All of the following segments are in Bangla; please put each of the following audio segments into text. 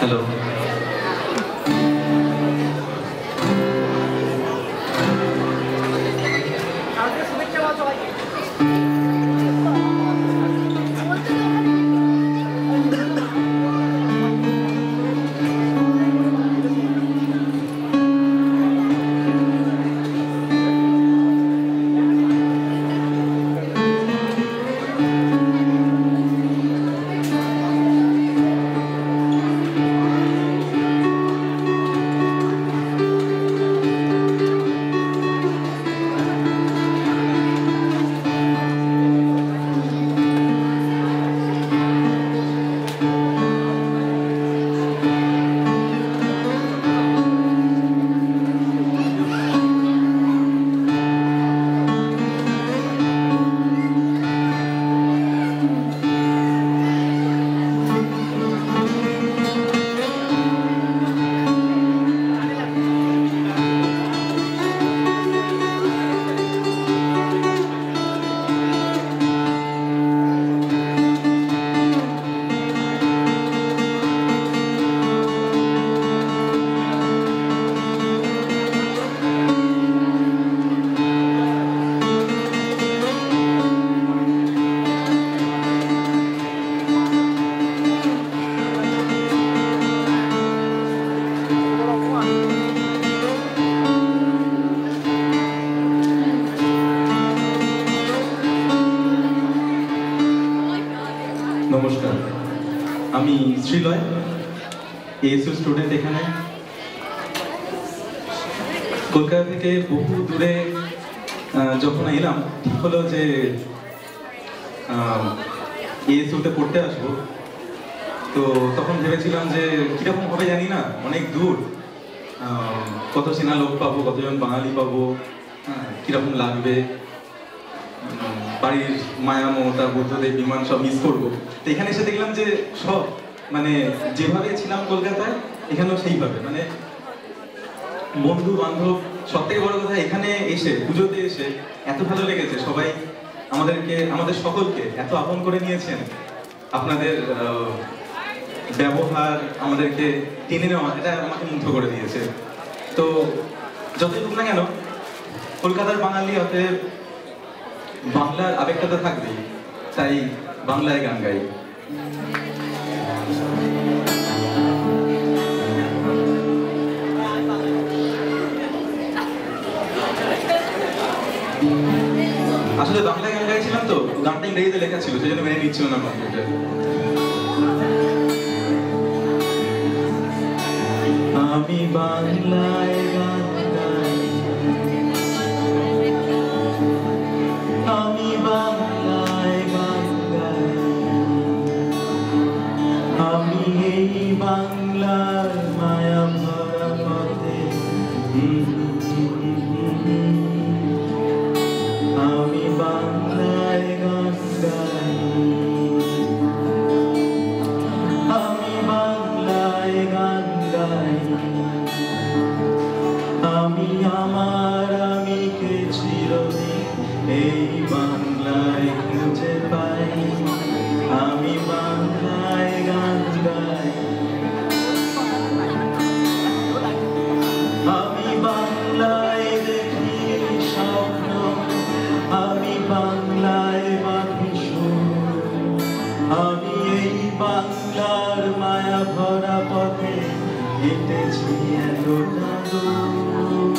Hello. নমস্কার, আমি শ্রীলয়, এএসইউ স্টুডেন্ট। এখানে কলকাতা থেকে বহু দূরে যখন এলাম, ঠিক হলো যে এএসইউতে পড়তে আসবো। তো তখন ভেবেছিলাম যে কীরকম হবে জানি না, অনেক দূর, কত চেনা লোক পাবো, কতজন বাঙালি পাবো, কীরকম লাগবে, বাড়ির মায়া মমতা বুদ্ধদেব বিমান সব মিস করবো। তো এখানে এসে দেখলাম যে সব মানে যেভাবে ছিলাম কলকাতায়, এখানেও সেইভাবে, মানে বন্ধু বান্ধব। সব থেকে বড় কথা, এখানে এসে পুজোতে এসে এত ভালো লেগেছে। সবাই আমাদের সকলকে এত আপন করে নিয়েছেন। আপনাদের ব্যবহার, আমাদেরকে টেনে নেওয়া, এটা আমাকে মুগ্ধ করে দিয়েছে। তো যতই হোক না কেন, কলকাতার বাঙালি হতে বাংলার আবেগটা তো থাকবেই, তাই বাংলায় গান গাই। আসলে বাংলায় গান গাইছিলাম তো, গানটা ইংরেজিতে লেখা ছিল, সেই জন্য মেনে নিচ্ছিল না কম্পিউটার। আমি বাংলায় গান গাই, আমি বাংলায় গান গাই, আমি এই বাংলার মায়া ভরা পথে, আমি বাংলায় গান গাই, আমি বাংলায় গান গাই, আমি আমার আমিকে চিরদিন এই বাংলায় খুঁজে পাই, আমি বাংলায় গান গাই, আমি বাংলায় দেখি স্বপ্ন, আমি বাংলায় বাঁধি সুর, আমি এই বাংলার মায়া ভরা পথে হেঁটেছি এতটা দূর।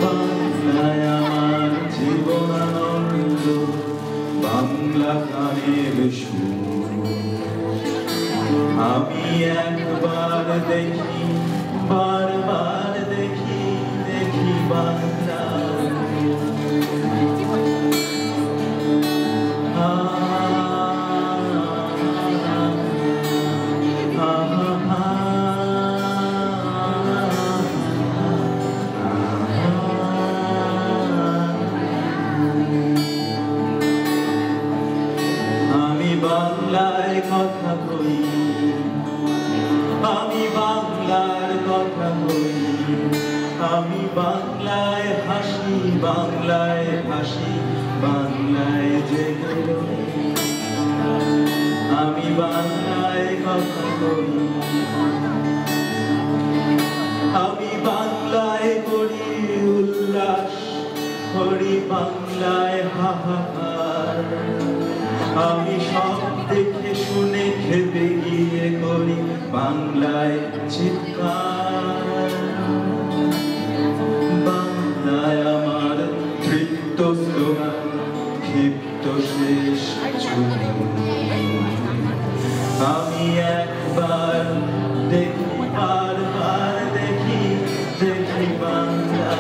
বাংলায় আমার জীবনানন্দ, বাংলা গানের সুর। আমি একবার দেখি, বারবার দেখি, দেখি বাংলা। বাংলায় কথা কই, আমি বাংলার কথা কই, আমি বাংলায় হাসি, বাংলায় হাসি, বাংলায় জেগে আমি বাংলায় কথা কই, আমি বাংলায় করি উল্লাস, করি বাংলায় হাহাকার, আমি সব দেখে শুনে খেপে গিয়ে করি বাংলায় চিৎকার। বাংলায় আমার তৃপ্ত স্লোগান, ক্ষিপ্ত শেষ ছুটি, আমি একবার দেখি, বারবার দেখি, দেখি বাংলা,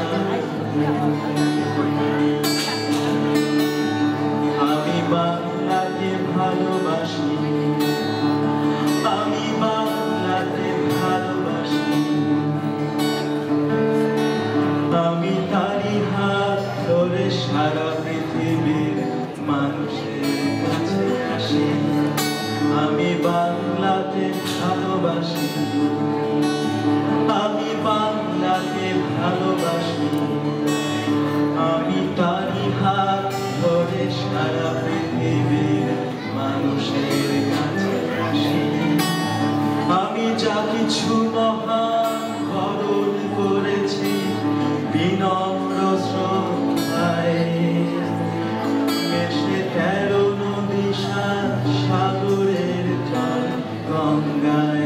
আমি বাংলাকে ভালোবাসি, আমি বাংলাকে ভালোবাসি, আমি তারি হাত ধরে সারা পৃথিবীর মানুষের কাছে আসি, আমি বাংলাকে ভালোবাসি, আমি বাংলাকে ভালোবাসি, আমি তারি হাত ধরে সারা পৃথিবীর মানুষের কাছে আসি, আমি যা কিছু মহান বরণ করেছি বিনম্র শ্রদ্ধায়, মেশে 13 নদী সাগরের জল গঙ্গায়।